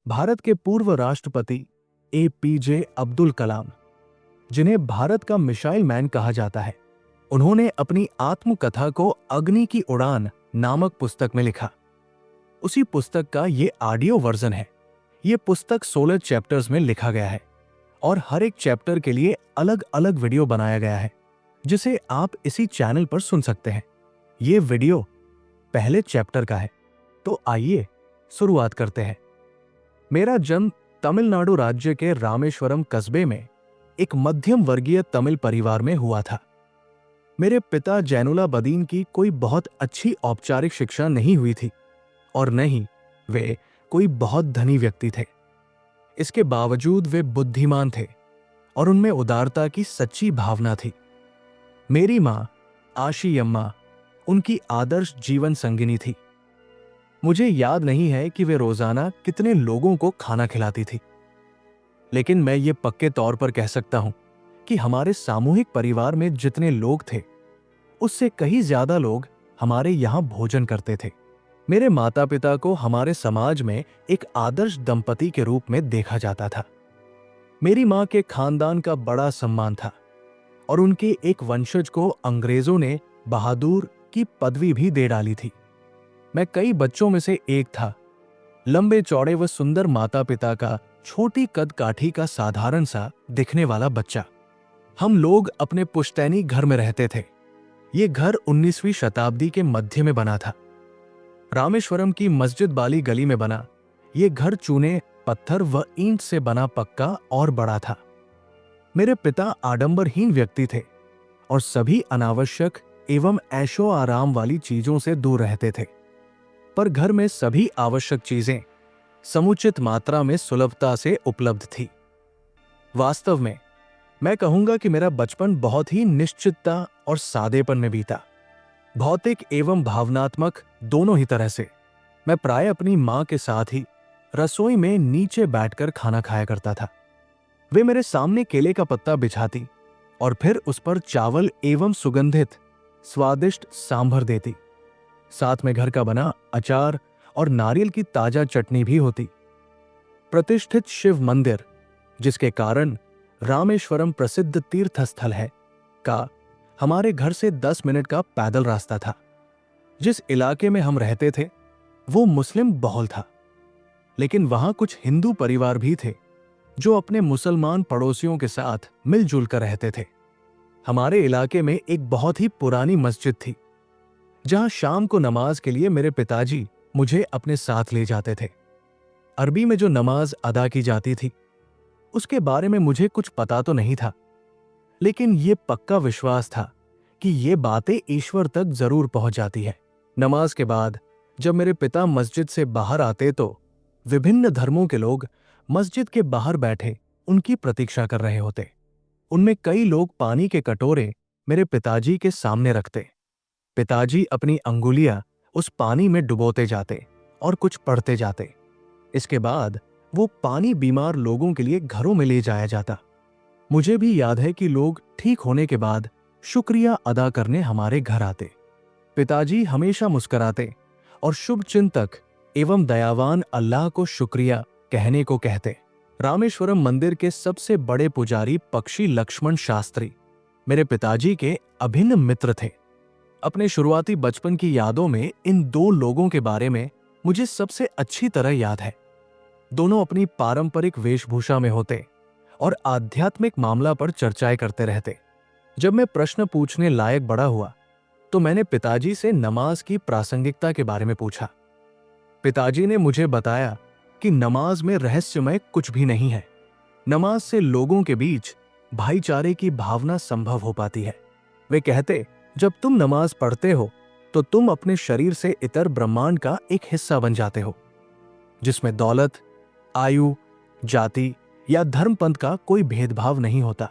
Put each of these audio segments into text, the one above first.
भारत के पूर्व राष्ट्रपति APJ अब्दुल कलाम, जिन्हें भारत का मिसाइल मैन कहा जाता है, उन्होंने अपनी आत्मकथा को अग्नि की उड़ान नामक पुस्तक में लिखा। उसी पुस्तक का ये ऑडियो वर्जन है। ये पुस्तक 16 चैप्टर्स में लिखा गया है और हर एक चैप्टर के लिए अलग अलग वीडियो बनाया गया है, जिसे आप इसी चैनल पर सुन सकते हैं। ये वीडियो पहले चैप्टर का है, तो आइए शुरुआत करते हैं। मेरा जन्म तमिलनाडु राज्य के रामेश्वरम कस्बे में एक मध्यम वर्गीय तमिल परिवार में हुआ था। मेरे पिता जैनुलाब्दीन की कोई बहुत अच्छी औपचारिक शिक्षा नहीं हुई थी और न ही वे कोई बहुत धनी व्यक्ति थे। इसके बावजूद वे बुद्धिमान थे और उनमें उदारता की सच्ची भावना थी। मेरी मां आशी अम्मा उनकी आदर्श जीवन संगिनी थी। मुझे याद नहीं है कि वे रोजाना कितने लोगों को खाना खिलाती थी, लेकिन मैं ये पक्के तौर पर कह सकता हूं कि हमारे सामूहिक परिवार में जितने लोग थे, उससे कहीं ज्यादा लोग हमारे यहां भोजन करते थे। मेरे माता पिता को हमारे समाज में एक आदर्श दंपति के रूप में देखा जाता था। मेरी मां के खानदान का बड़ा सम्मान था और उनके एक वंशज को अंग्रेजों ने बहादुर की पदवी भी दे डाली थी। मैं कई बच्चों में से एक था, लंबे चौड़े व सुंदर माता पिता का छोटी कद काठी का साधारण सा दिखने वाला बच्चा। हम लोग अपने पुश्तैनी घर में रहते थे। ये घर 19वीं शताब्दी के मध्य में बना था। रामेश्वरम की मस्जिद वाली गली में बना ये घर चूने, पत्थर व ईंट से बना पक्का और बड़ा था। मेरे पिता आडंबरहीन व्यक्ति थे और सभी अनावश्यक एवं ऐशो आराम वाली चीजों से दूर रहते थे, पर घर में सभी आवश्यक चीजें समुचित मात्रा में सुलभता से उपलब्ध थी। वास्तव में मैं कहूंगा कि मेरा बचपन बहुत ही निश्चितता और सादेपन में बीता, भौतिक एवं भावनात्मक दोनों ही तरह से। मैं प्राय अपनी मां के साथ ही रसोई में नीचे बैठकर खाना खाया करता था। वे मेरे सामने केले का पत्ता बिछाती और फिर उस पर चावल एवं सुगंधित स्वादिष्ट सांभर देती। साथ में घर का बना अचार और नारियल की ताजा चटनी भी होती। प्रतिष्ठित शिव मंदिर, जिसके कारण रामेश्वरम प्रसिद्ध तीर्थ स्थल है, का हमारे घर से 10 मिनट का पैदल रास्ता था। जिस इलाके में हम रहते थे वो मुस्लिम बहुल था, लेकिन वहां कुछ हिंदू परिवार भी थे जो अपने मुसलमान पड़ोसियों के साथ मिलजुल कर रहते थे। हमारे इलाके में एक बहुत ही पुरानी मस्जिद थी, जहां शाम को नमाज के लिए मेरे पिताजी मुझे अपने साथ ले जाते थे। अरबी में जो नमाज अदा की जाती थी, उसके बारे में मुझे कुछ पता तो नहीं था, लेकिन ये पक्का विश्वास था कि ये बातें ईश्वर तक जरूर पहुंच जाती है। नमाज के बाद जब मेरे पिता मस्जिद से बाहर आते तो विभिन्न धर्मों के लोग मस्जिद के बाहर बैठे उनकी प्रतीक्षा कर रहे होते। उनमें कई लोग पानी के कटोरे मेरे पिताजी के सामने रखते। पिताजी अपनी अंगुलियां उस पानी में डुबोते जाते और कुछ पढ़ते जाते। इसके बाद वो पानी बीमार लोगों के लिए घरों में ले जाया जाता। मुझे भी याद है कि लोग ठीक होने के बाद शुक्रिया अदा करने हमारे घर आते। पिताजी हमेशा मुस्कुराते और शुभ चिंतक एवं दयावान अल्लाह को शुक्रिया कहने को कहते। रामेश्वरम मंदिर के सबसे बड़े पुजारी पक्षी लक्ष्मण शास्त्री मेरे पिताजी के अभिन्न मित्र थे। अपने शुरुआती बचपन की यादों में इन दो लोगों के बारे में मुझे सबसे अच्छी तरह याद है। दोनों अपनी पारंपरिक वेशभूषा में होते और आध्यात्मिक मामला पर चर्चाएं करते रहते। जब मैं प्रश्न पूछने लायक बड़ा हुआ तो मैंने पिताजी से नमाज की प्रासंगिकता के बारे में पूछा। पिताजी ने मुझे बताया कि नमाज में रहस्यमय कुछ भी नहीं है। नमाज से लोगों के बीच भाईचारे की भावना संभव हो पाती है। वे कहते, जब तुम नमाज पढ़ते हो तो तुम अपने शरीर से इतर ब्रह्मांड का एक हिस्सा बन जाते हो, जिसमें दौलत, आयु, जाति या धर्मपंथ का कोई भेदभाव नहीं होता।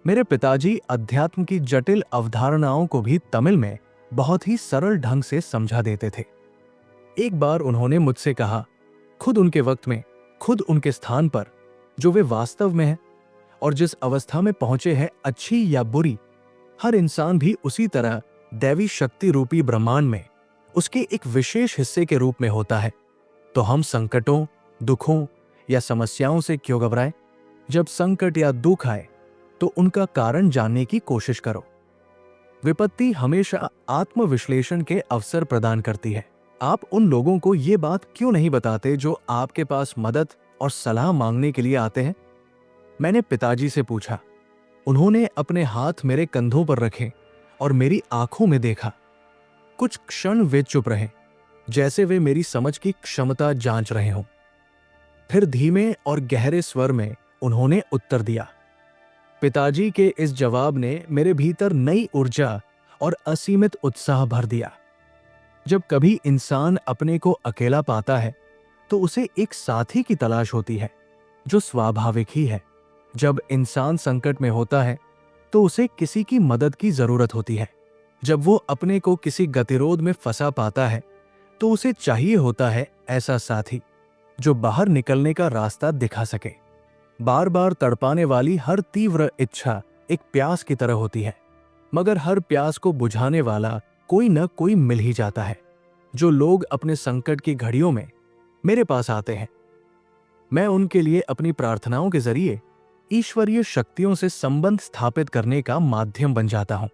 मेरे पिताजी अध्यात्म की जटिल अवधारणाओं को भी तमिल में बहुत ही सरल ढंग से समझा देते थे। एक बार उन्होंने मुझसे कहा, खुद उनके वक्त में, खुद उनके स्थान पर, जो वे वास्तव में है और जिस अवस्था में पहुंचे हैं, अच्छी या बुरी, हर इंसान भी उसी तरह दैवी शक्ति रूपी ब्रह्मांड में उसके एक विशेष हिस्से के रूप में होता है। तो हम संकटों, दुखों या समस्याओं से क्यों घबराएं? जब संकट या दुख आए तो उनका कारण जानने की कोशिश करो। विपत्ति हमेशा आत्मविश्लेषण के अवसर प्रदान करती है। आप उन लोगों को ये बात क्यों नहीं बताते जो आपके पास मदद और सलाह मांगने के लिए आते हैं? मैंने पिताजी से पूछा। उन्होंने अपने हाथ मेरे कंधों पर रखे और मेरी आंखों में देखा। कुछ क्षण वे चुप रहे, जैसे वे मेरी समझ की क्षमता जांच रहे हों। फिर धीमे और गहरे स्वर में उन्होंने उत्तर दिया। पिताजी के इस जवाब ने मेरे भीतर नई ऊर्जा और असीमित उत्साह भर दिया। जब कभी इंसान अपने को अकेला पाता है तो उसे एक साथी की तलाश होती है, जो स्वाभाविक ही है। जब इंसान संकट में होता है तो उसे किसी की मदद की जरूरत होती है। जब वो अपने को किसी गतिरोध में फंसा पाता है तो उसे चाहिए होता है ऐसा साथी जो बाहर निकलने का रास्ता दिखा सके। बार बार तड़पाने वाली हर तीव्र इच्छा एक प्यास की तरह होती है, मगर हर प्यास को बुझाने वाला कोई न कोई मिल ही जाता है। जो लोग अपने संकट की घड़ियों में मेरे पास आते हैं, मैं उनके लिए अपनी प्रार्थनाओं के जरिए ईश्वरीय शक्तियों से संबंध स्थापित करने का माध्यम बन जाता हूं।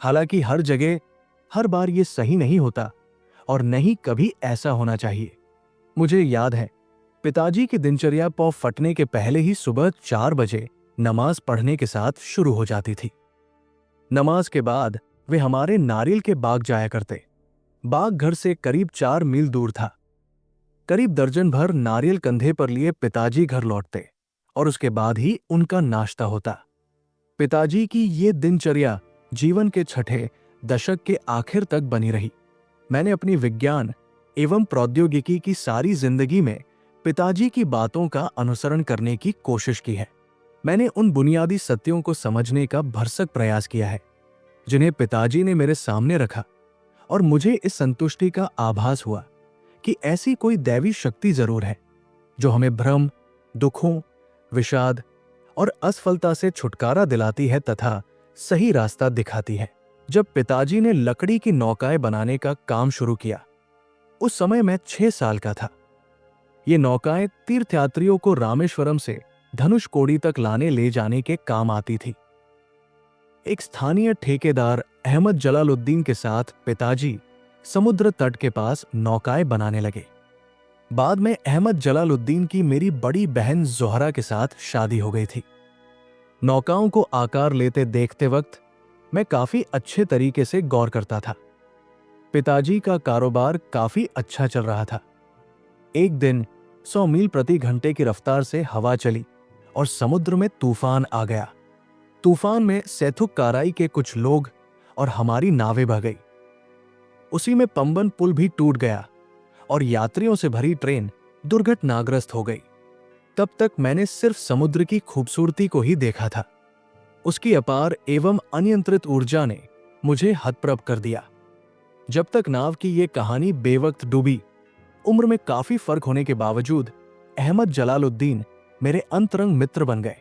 हालांकि हर जगह हर बार ये सही नहीं होता और नहीं कभी ऐसा होना चाहिए। मुझे याद है, पिताजी की दिनचर्या पौ फटने के पहले ही सुबह 4 बजे नमाज पढ़ने के साथ शुरू हो जाती थी। नमाज के बाद वे हमारे नारियल के बाग जाया करते। बाग घर से करीब 4 मील दूर था। करीब दर्जन भर नारियल कंधे पर लिए पिताजी घर लौटते और उसके बाद ही उनका नाश्ता होता। पिताजी की ये दिनचर्या जीवन के छठे दशक के आखिर तक बनी रही। मैंने अपनी विज्ञान एवं प्रौद्योगिकी की सारी जिंदगी में पिताजी की बातों का अनुसरण करने की कोशिश की है। मैंने उन बुनियादी सत्यों को समझने का भरसक प्रयास किया है जिन्हें पिताजी ने मेरे सामने रखा, और मुझे इस संतुष्टि का आभास हुआ कि ऐसी कोई दैवी शक्ति जरूर है जो हमें भ्रम, दुखों, विषाद और असफलता से छुटकारा दिलाती है तथा सही रास्ता दिखाती है। जब पिताजी ने लकड़ी की नौकाएं बनाने का काम शुरू किया, उस समय मैं 6 साल का था। ये नौकाएं तीर्थयात्रियों को रामेश्वरम से धनुषकोडी तक लाने ले जाने के काम आती थी। एक स्थानीय ठेकेदार अहमद जलालुद्दीन के साथ पिताजी समुद्र तट के पास नौकाएं बनाने लगे। बाद में अहमद जलालुद्दीन की मेरी बड़ी बहन जोहरा के साथ शादी हो गई थी। नौकाओं को आकार लेते देखते वक्त मैं काफी अच्छे तरीके से गौर करता था। पिताजी का कारोबार काफी अच्छा चल रहा था। एक दिन 100 मील प्रति घंटे की रफ्तार से हवा चली और समुद्र में तूफान आ गया। तूफान में सैथुक काराई के कुछ लोग और हमारी नावें बह गई। उसी में पंबन पुल भी टूट गया और यात्रियों से भरी ट्रेन दुर्घटनाग्रस्त हो गई। तब तक मैंने सिर्फ समुद्र की खूबसूरती को ही देखा था। उसकी अपार एवं अनियंत्रित ऊर्जा ने मुझे हतप्रभ कर दिया। जब तक नाव की ये कहानी बेवक्त डूबी, उम्र में काफी फर्क होने के बावजूद अहमद जलालुद्दीन मेरे अंतरंग मित्र बन गए।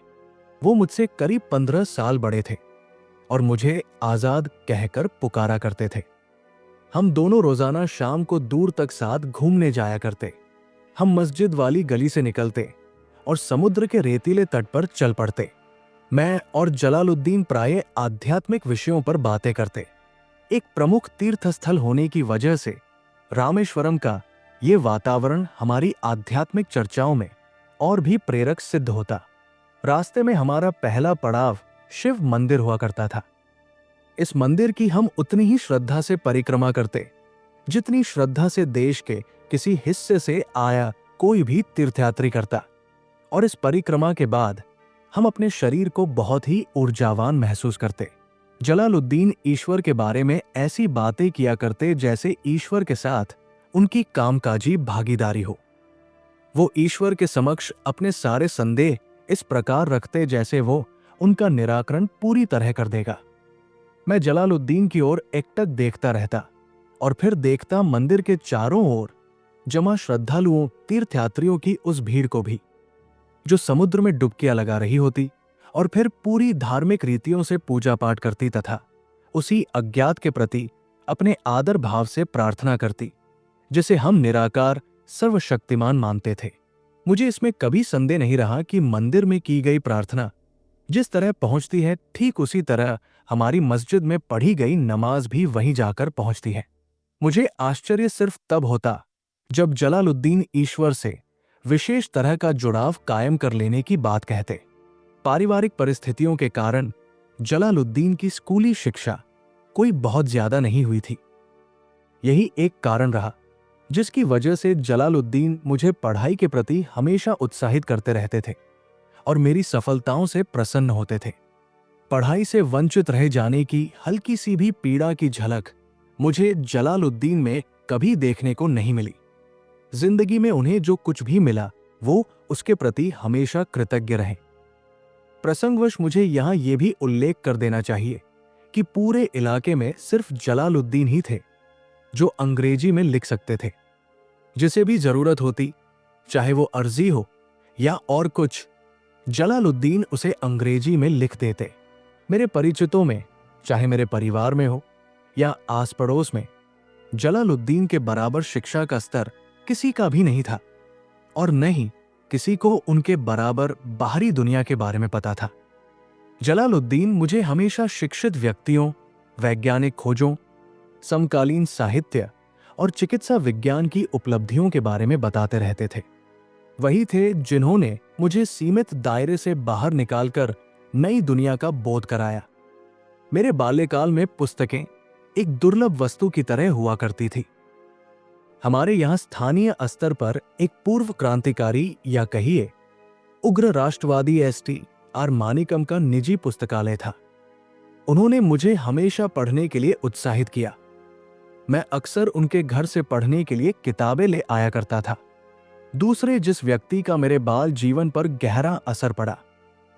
वो मुझसे करीब 15 साल बड़े थे और मुझे आजाद कहकर पुकारा करते थे। हम दोनों रोजाना शाम को दूर तक साथ घूमने जाया करते। हम मस्जिद वाली गली से निकलते और समुद्र के रेतीले तट पर चल पड़ते। मैं और जलालुद्दीन प्रायः आध्यात्मिक विषयों पर बातें करते। एक प्रमुख तीर्थस्थल होने की वजह से रामेश्वरम का ये वातावरण हमारी आध्यात्मिक चर्चाओं में और भी प्रेरक सिद्ध होता। रास्ते में हमारा पहला पड़ाव शिव मंदिर हुआ करता था। इस मंदिर की हम उतनी ही श्रद्धा से परिक्रमा करते जितनी श्रद्धा से देश के किसी हिस्से से आया कोई भी तीर्थयात्री करता, और इस परिक्रमा के बाद हम अपने शरीर को बहुत ही ऊर्जावान महसूस करते। जलालुद्दीन ईश्वर के बारे में ऐसी बातें किया करते जैसे ईश्वर के साथ उनकी कामकाजी भागीदारी हो। वो ईश्वर के समक्ष अपने सारे संदेह इस प्रकार रखते जैसे वो उनका निराकरण पूरी तरह कर देगा। मैं जलालुद्दीन की ओर एकटक देखता रहता और फिर देखता मंदिर के चारों ओर जमा श्रद्धालुओं, तीर्थयात्रियों की उस भीड़ को भी, जो समुद्र में डुबकियां लगा रही होती और फिर पूरी धार्मिक रीतियों से पूजा पाठ करती तथा उसी अज्ञात के प्रति अपने आदर भाव से प्रार्थना करती जिसे हम निराकार सर्वशक्तिमान मानते थे। मुझे इसमें कभी संदेह नहीं रहा कि मंदिर में की गई प्रार्थना जिस तरह पहुंचती है, ठीक उसी तरह हमारी मस्जिद में पढ़ी गई नमाज भी वहीं जाकर पहुंचती है। मुझे आश्चर्य सिर्फ तब होता जब जलालुद्दीन ईश्वर से विशेष तरह का जुड़ाव कायम कर लेने की बात कहते। पारिवारिक परिस्थितियों के कारण जलालुद्दीन की स्कूली शिक्षा कोई बहुत ज्यादा नहीं हुई थी। यही एक कारण रहा जिसकी वजह से जलालुद्दीन मुझे पढ़ाई के प्रति हमेशा उत्साहित करते रहते थे और मेरी सफलताओं से प्रसन्न होते थे। पढ़ाई से वंचित रह जाने की हल्की सी भी पीड़ा की झलक मुझे जलालुद्दीन में कभी देखने को नहीं मिली। जिंदगी में उन्हें जो कुछ भी मिला वो उसके प्रति हमेशा कृतज्ञ रहे। प्रसंगवश मुझे यहां यह भी उल्लेख कर देना चाहिए कि पूरे इलाके में सिर्फ जलालुद्दीन ही थे जो अंग्रेजी में लिख सकते थे। जिसे भी जरूरत होती, चाहे वो अर्जी हो या और कुछ, जलालुद्दीन उसे अंग्रेजी में लिख देते। मेरे परिचितों में, चाहे मेरे परिवार में हो या आस पड़ोस में, जलालुद्दीन के बराबर शिक्षा का स्तर किसी का भी नहीं था और न ही किसी को उनके बराबर बाहरी दुनिया के बारे में पता था। जलालुद्दीन मुझे हमेशा शिक्षित व्यक्तियों, वैज्ञानिक खोजों, समकालीन साहित्य और चिकित्सा विज्ञान की उपलब्धियों के बारे में बताते रहते थे। वही थे जिन्होंने मुझे सीमित दायरे से बाहर निकालकर नई दुनिया का बोध कराया। मेरे बाल्यकाल में पुस्तकें एक दुर्लभ वस्तु की तरह हुआ करती थी। हमारे यहां स्थानीय स्तर पर एक पूर्व क्रांतिकारी या कहिए उग्र राष्ट्रवादी ST.R. मानिकम का निजी पुस्तकालय था। उन्होंने मुझे हमेशा पढ़ने के लिए उत्साहित किया। मैं अक्सर उनके घर से पढ़ने के लिए किताबें ले आया करता था। दूसरे जिस व्यक्ति का मेरे बाल जीवन पर गहरा असर पड़ा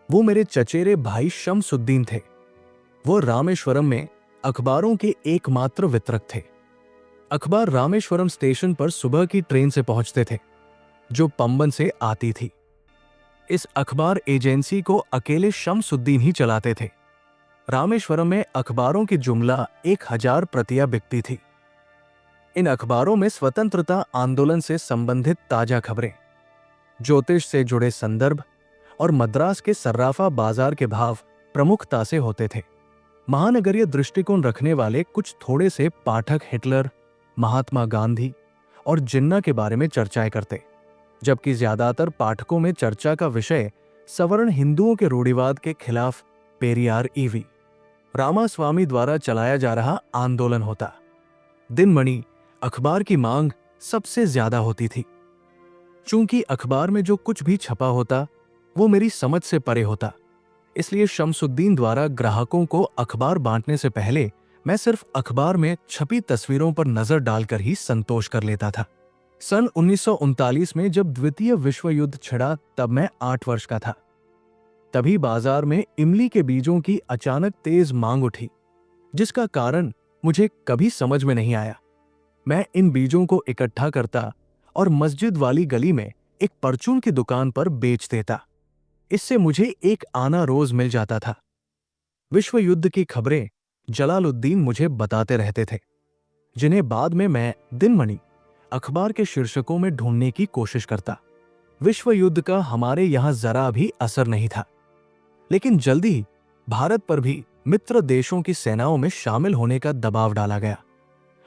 वो मेरे चचेरे भाई शमसुद्दीन थे। वो रामेश्वरम में अखबारों के एकमात्र वितरक थे। अखबार रामेश्वरम स्टेशन पर सुबह की ट्रेन से पहुंचते थे जो पंबन से आती थी। इस अखबार एजेंसी को अकेले शमसुद्दीन ही चलाते थे। रामेश्वरम में अखबारों की जुमला 1000 प्रतियां बिकती थी। इन अखबारों में स्वतंत्रता आंदोलन से संबंधित ताजा खबरें, ज्योतिष से जुड़े संदर्भ और मद्रास के सर्राफा बाजार के भाव प्रमुखता से होते थे। महानगरीय दृष्टिकोण रखने वाले कुछ थोड़े से पाठक हिटलर, महात्मा गांधी और जिन्ना के बारे में चर्चाएं करते, जबकि ज्यादातर पाठकों में चर्चा का विषय सवर्ण हिंदुओं के रूढ़िवाद के खिलाफ पेरियार ईवी रामास्वामी द्वारा चलाया जा रहा आंदोलन होता। दिनमणि अखबार की मांग सबसे ज्यादा होती थी। चूंकि अखबार में जो कुछ भी छपा होता वो मेरी समझ से परे होता, इसलिए शमसुद्दीन द्वारा ग्राहकों को अखबार बांटने से पहले मैं सिर्फ अखबार में छपी तस्वीरों पर नजर डालकर ही संतोष कर लेता था। सन 1939 में जब द्वितीय विश्व युद्ध छिड़ा तब मैं 8 वर्ष का था। तभी बाजार में इमली के बीजों की अचानक तेज मांग उठी, जिसका कारण मुझे कभी समझ में नहीं आया। मैं इन बीजों को इकट्ठा करता और मस्जिद वाली गली में एक परचून की दुकान पर बेच देता। इससे मुझे एक आना रोज मिल जाता था। विश्व युद्ध की खबरें जलालुद्दीन मुझे बताते रहते थे, जिन्हें बाद में मैं दिनमणि अखबार के शीर्षकों में ढूंढने की कोशिश करता। विश्व युद्ध का हमारे यहां जरा भी असर नहीं था, लेकिन जल्दी ही भारत पर भी मित्र देशों की सेनाओं में शामिल होने का दबाव डाला गया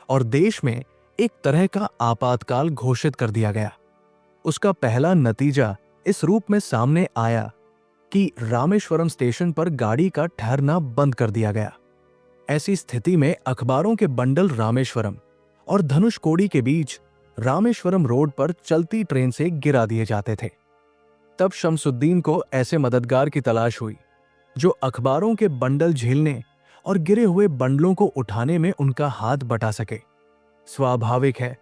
और देश में एक तरह का आपातकाल घोषित कर दिया गया। उसका पहला नतीजा इस रूप में सामने आया कि रामेश्वरम स्टेशन पर गाड़ी का ठहरना बंद कर दिया गया। ऐसी स्थिति में अखबारों के बंडल रामेश्वरम और धनुषकोडी के बीच रामेश्वरम रोड पर चलती ट्रेन से गिरा दिए जाते थे। तब शमसुद्दीन को ऐसे मददगार की तलाश हुई जो अखबारों के बंडल झेलने और गिरे हुए बंडलों को उठाने में उनका हाथ बटा सके। स्वाभाविक है,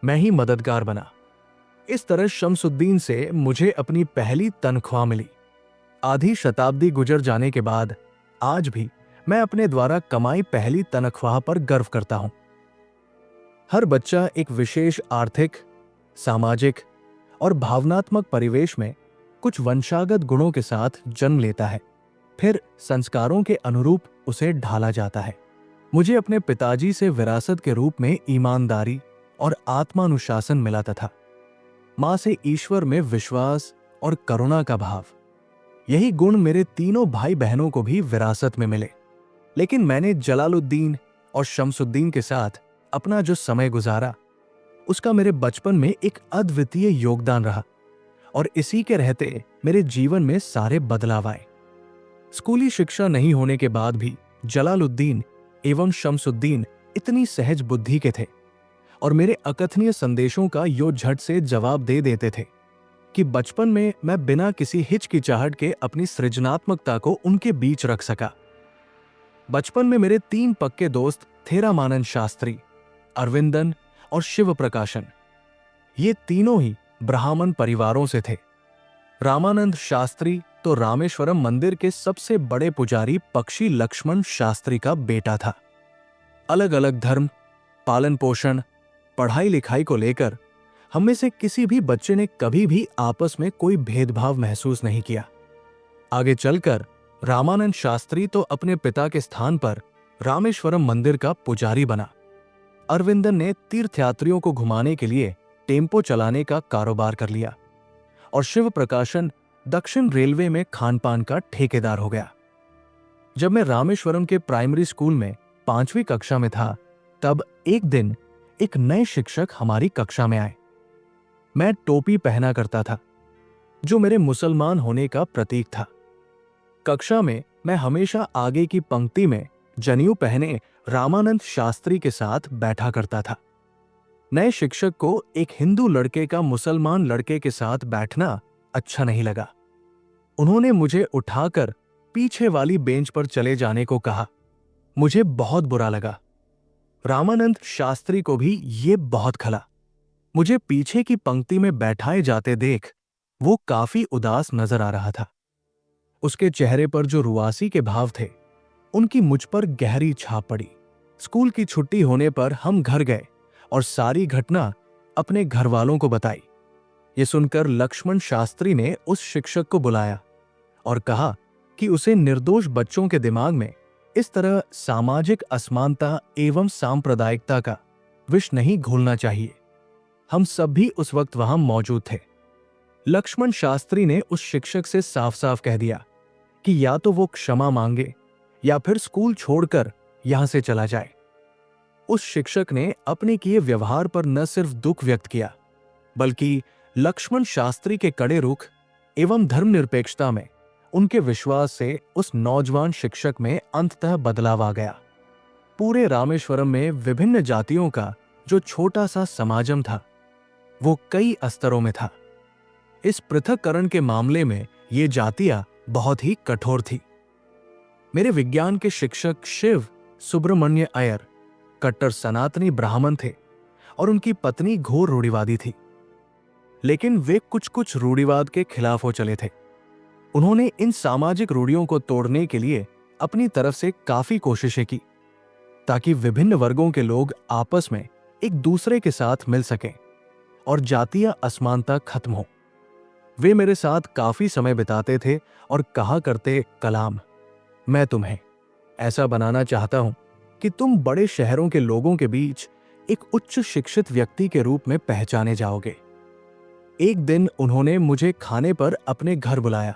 मैं ही मददगार बना। इस तरह शमसुद्दीन से मुझे अपनी पहली तनख्वाह मिली। आधी शताब्दी गुजर जाने के बाद आज भी मैं अपने द्वारा कमाई पहली तनख्वाह पर गर्व करता हूं। हर बच्चा एक विशेष आर्थिक, सामाजिक और भावनात्मक परिवेश में कुछ वंशागत गुणों के साथ जन्म लेता है, फिर संस्कारों के अनुरूप उसे ढाला जाता है। मुझे अपने पिताजी से विरासत के रूप में ईमानदारी और आत्मानुशासन मिला था। मां से ईश्वर में विश्वास और करुणा का भाव। यही गुण मेरे तीनों भाई बहनों को भी विरासत में मिले। लेकिन मैंने जलालुद्दीन और शमसुद्दीन के साथ अपना जो समय गुजारा, उसका मेरे बचपन में एक अद्वितीय योगदान रहा और इसी के रहते मेरे जीवन में सारे बदलाव आए। स्कूली शिक्षा नहीं होने के बाद भी जलालुद्दीन एवं शमसुद्दीन इतनी सहज बुद्धि के थे और मेरे अकथनीय संदेशों का यो झट से जवाब दे देते थे कि बचपन में मैं बिना किसी हिचकिचाहट के अपनी सृजनात्मकता को उनके बीच रख सका। बचपन में मेरे 3 पक्के दोस्त थे, रामानंद शास्त्री, अरविंदन और शिव प्रकाशन। ये तीनों ही ब्राह्मण परिवारों से थे। रामानंद शास्त्री तो रामेश्वरम मंदिर के सबसे बड़े पुजारी पक्षी लक्ष्मण शास्त्री का बेटा था। अलग अलग धर्म, पालन पोषण, पढ़ाई लिखाई को लेकर हम में से किसी भी बच्चे ने कभी भी आपस में कोई भेदभाव महसूस नहीं किया। आगे चलकर रामानंद शास्त्री तो अपने पिता के स्थान पर रामेश्वरम मंदिर का पुजारी बना। अरविंदन ने तीर्थयात्रियों को घुमाने के लिए टेम्पो चलाने का कारोबार कर लिया और शिव प्रकाशन दक्षिण रेलवे में खानपान का ठेकेदार हो गया। जब मैं रामेश्वरम के प्राइमरी स्कूल में 5वीं कक्षा में था, तब एक दिन एक नए शिक्षक हमारी कक्षा में आए। मैं टोपी पहना करता था, जो मेरे मुसलमान होने का प्रतीक था। कक्षा में मैं हमेशा आगे की पंक्ति में जनेऊ पहने रामानंद शास्त्री के साथ बैठा करता था। नए शिक्षक को एक हिंदू लड़के का मुसलमान लड़के के साथ बैठना अच्छा नहीं लगा। उन्होंने मुझे उठाकर पीछे वाली बेंच पर चले जाने को कहा। मुझे बहुत बुरा लगा। रामानंद शास्त्री को भी ये बहुत खला। मुझे पीछे की पंक्ति में बैठाए जाते देख वो काफी उदास नजर आ रहा था। उसके चेहरे पर जो रुआसी के भाव थे, उनकी मुझ पर गहरी छाप पड़ी। स्कूल की छुट्टी होने पर हम घर गए और सारी घटना अपने घर वालों को बताई। ये सुनकर लक्ष्मण शास्त्री ने उस शिक्षक को बुलाया और कहा कि उसे निर्दोष बच्चों के दिमाग में इस तरह सामाजिक असमानता एवं सांप्रदायिकता का विष नहीं घोलना चाहिए। हम सब भी उस वक्त वहां मौजूद थे। लक्ष्मण शास्त्री ने उस शिक्षक से साफ साफ कह दिया कि या तो वो क्षमा मांगे या फिर स्कूल छोड़कर यहां से चला जाए। उस शिक्षक ने अपने किए व्यवहार पर न सिर्फ दुख व्यक्त किया, बल्कि लक्ष्मण शास्त्री के कड़े रुख एवं धर्मनिरपेक्षता में उनके विश्वास से उस नौजवान शिक्षक में अंततः बदलाव आ गया। पूरे रामेश्वरम में विभिन्न जातियों का जो छोटा सा समाजम था, वो कई स्तरों में था। इस पृथक्करण के मामले में ये जातियां बहुत ही कठोर थी। मेरे विज्ञान के शिक्षक शिव सुब्रमण्य अय्यर कट्टर सनातनी ब्राह्मण थे और उनकी पत्नी घोर रूढ़िवादी थी। लेकिन वे कुछ कुछ रूढ़िवाद के खिलाफ हो चले थे। उन्होंने इन सामाजिक रूढ़ियों को तोड़ने के लिए अपनी तरफ से काफी कोशिशें की, ताकि विभिन्न वर्गों के लोग आपस में एक दूसरे के साथ मिल सकें और जातीय असमानता खत्म हो। वे मेरे साथ काफी समय बिताते थे और कहा करते, कलाम, मैं तुम्हें ऐसा बनाना चाहता हूं कि तुम बड़े शहरों के लोगों के बीच एक उच्च शिक्षित व्यक्ति के रूप में पहचाने जाओगे। एक दिन उन्होंने मुझे खाने पर अपने घर बुलाया।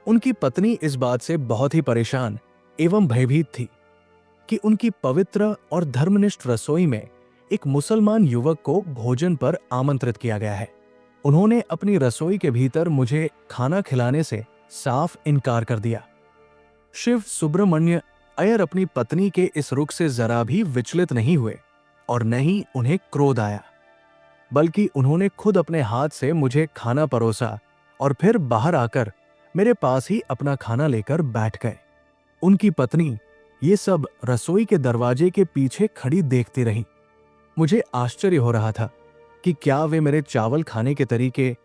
उनकी पत्नी इस बात से बहुत ही परेशान एवं भयभीत थी कि उनकी पवित्र और धर्मनिष्ठ रसोई में एक मुसलमान युवक को भोजन पर आमंत्रित किया गया है। उन्होंने अपनी रसोई के भीतर मुझे खाना खिलाने से साफ इनकार कर दिया। शिव सुब्रमण्य अय्यर अपनी पत्नी के इस रुख से जरा भी विचलित नहीं हुए और न ही उन्हें क्रोध आया, बल्कि उन्होंने खुद अपने हाथ से मुझे खाना परोसा और फिर बाहर आकर मेरे पास ही अपना खाना लेकर बैठ गए। उनकी पत्नी ये सब रसोई के दरवाजे के पीछे खड़ी देखती रही। मुझे आश्चर्य हो रहा था कि क्या वे मेरे चावल खाने के तरीके,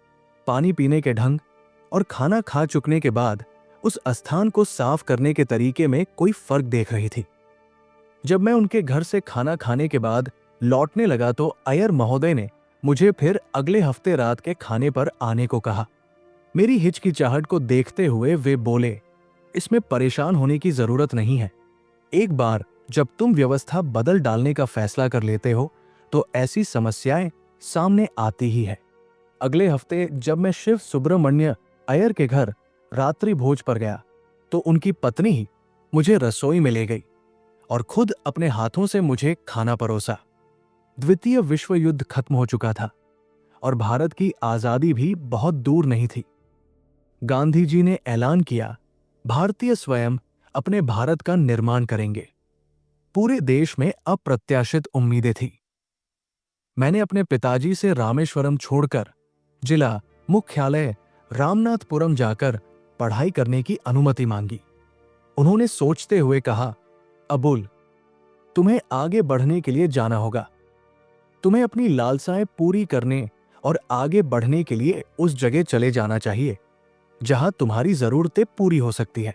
पानी पीने के ढंग और खाना खा चुकने के बाद उस स्थान को साफ करने के तरीके में कोई फर्क देख रही थी। जब मैं उनके घर से खाना खाने के बाद लौटने लगा तो अय्यर महोदय ने मुझे फिर अगले हफ्ते रात के खाने पर आने को कहा। मेरी हिचकिचाहट को देखते हुए वे बोले, इसमें परेशान होने की जरूरत नहीं है। एक बार जब तुम व्यवस्था बदल डालने का फैसला कर लेते हो तो ऐसी समस्याएं सामने आती ही है। अगले हफ्ते जब मैं शिव सुब्रमण्य अय्यर के घर रात्रि भोज पर गया तो उनकी पत्नी ही मुझे रसोई में ले गई और खुद अपने हाथों से मुझे खाना परोसा। द्वितीय विश्व युद्ध खत्म हो चुका था और भारत की आजादी भी बहुत दूर नहीं थी। गांधी जी ने ऐलान किया, भारतीय स्वयं अपने भारत का निर्माण करेंगे। पूरे देश में अप्रत्याशित उम्मीदें थी। मैंने अपने पिताजी से रामेश्वरम छोड़कर जिला मुख्यालय रामनाथपुरम जाकर पढ़ाई करने की अनुमति मांगी। उन्होंने सोचते हुए कहा, अबुल, तुम्हें आगे बढ़ने के लिए जाना होगा। तुम्हें अपनी लालसाएं पूरी करने और आगे बढ़ने के लिए उस जगह चले जाना चाहिए जहां तुम्हारी जरूरतें पूरी हो सकती हैं।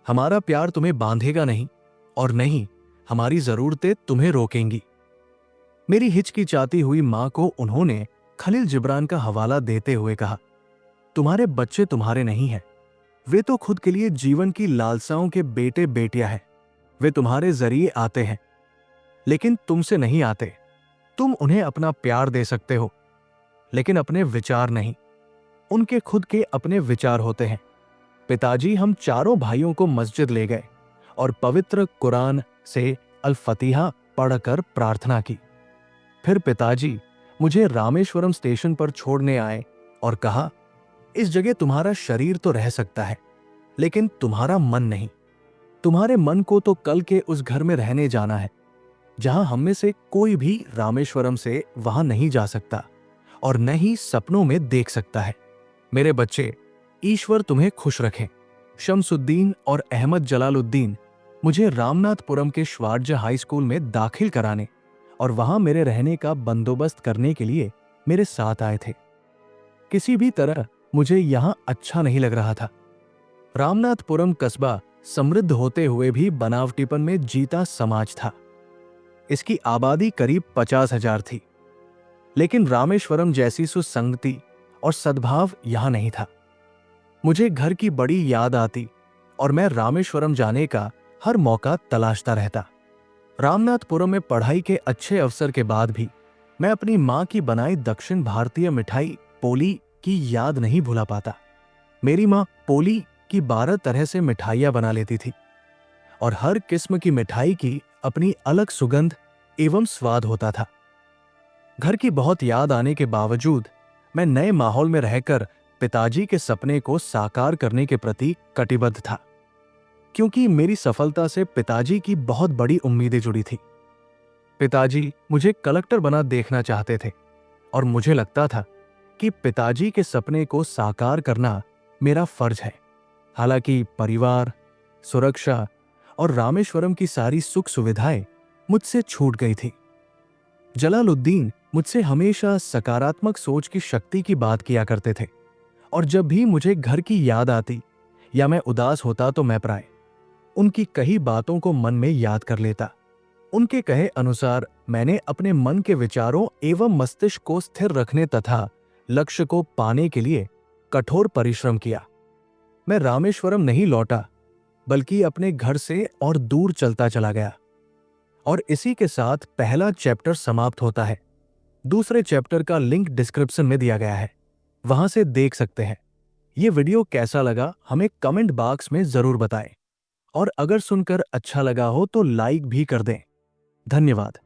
हमारा प्यार तुम्हें बांधेगा नहीं और नहीं हमारी जरूरतें तुम्हें रोकेंगी। मेरी हिचकिचाती हुई मां को उन्होंने खलील जिब्रान का हवाला देते हुए कहा, तुम्हारे बच्चे तुम्हारे नहीं हैं, वे तो खुद के लिए जीवन की लालसाओं के बेटे बेटियां हैं। वे तुम्हारे जरिए आते हैं लेकिन तुमसे नहीं आते। तुम उन्हें अपना प्यार दे सकते हो लेकिन अपने विचार नहीं। उनके खुद के अपने विचार होते हैं। पिताजी हम चारों भाइयों को मस्जिद ले गए और पवित्र कुरान से अल फतीहा पढ़कर प्रार्थना की। फिर पिताजी मुझे रामेश्वरम स्टेशन पर छोड़ने आए और कहा, इस जगह तुम्हारा शरीर तो रह सकता है लेकिन तुम्हारा मन नहीं। तुम्हारे मन को तो कल के उस घर में रहने जाना है जहां हम में से कोई भी रामेश्वरम से वहां नहीं जा सकता और न ही सपनों में देख सकता है। मेरे बच्चे, ईश्वर तुम्हें खुश रखे। शमसुद्दीन और अहमद जलालुद्दीन मुझे रामनाथपुरम के श्वार्ज हाई स्कूल में दाखिल कराने और वहां मेरे रहने का बंदोबस्त करने के लिए मेरे साथ आए थे। किसी भी तरह मुझे यहां अच्छा नहीं लग रहा था। रामनाथपुरम कस्बा समृद्ध होते हुए भी बनावटीपन में जीता समाज था। इसकी आबादी करीब 50,000 थी लेकिन रामेश्वरम जैसी सुसंगति और सद्भाव यहां नहीं था। मुझे घर की बड़ी याद आती और मैं रामेश्वरम जाने का हर मौका तलाशता रहता। रामनाथपुरम में पढ़ाई के अच्छे अवसर के बाद भी मैं अपनी मां की बनाई दक्षिण भारतीय मिठाई पोली की याद नहीं भुला पाता। मेरी मां पोली की 12 तरह से मिठाइयां बना लेती थी और हर किस्म की मिठाई की अपनी अलग सुगंध एवं स्वाद होता था। घर की बहुत याद आने के बावजूद मैं नए माहौल में रहकर पिताजी के सपने को साकार करने के प्रति कटिबद्ध था, क्योंकि मेरी सफलता से पिताजी की बहुत बड़ी उम्मीदें जुड़ी थी। पिताजी मुझे कलेक्टर बना देखना चाहते थे और मुझे लगता था कि पिताजी के सपने को साकार करना मेरा फर्ज है। हालांकि परिवार, सुरक्षा और रामेश्वरम की सारी सुख सुविधाएं मुझसे छूट गई थी। जलालुद्दीन मुझसे हमेशा सकारात्मक सोच की शक्ति की बात किया करते थे और जब भी मुझे घर की याद आती या मैं उदास होता तो मैं प्राय उनकी कही बातों को मन में याद कर लेता। उनके कहे अनुसार मैंने अपने मन के विचारों एवं मस्तिष्क को स्थिर रखने तथा लक्ष्य को पाने के लिए कठोर परिश्रम किया। मैं रामेश्वरम नहीं लौटा बल्कि अपने घर से और दूर चलता चला गया। और इसी के साथ पहला चैप्टर समाप्त होता है। दूसरे चैप्टर का लिंक डिस्क्रिप्शन में दिया गया है, वहां से देख सकते हैं। ये वीडियो कैसा लगा हमें कमेंट बॉक्स में जरूर बताएं और अगर सुनकर अच्छा लगा हो तो लाइक भी कर दें। धन्यवाद।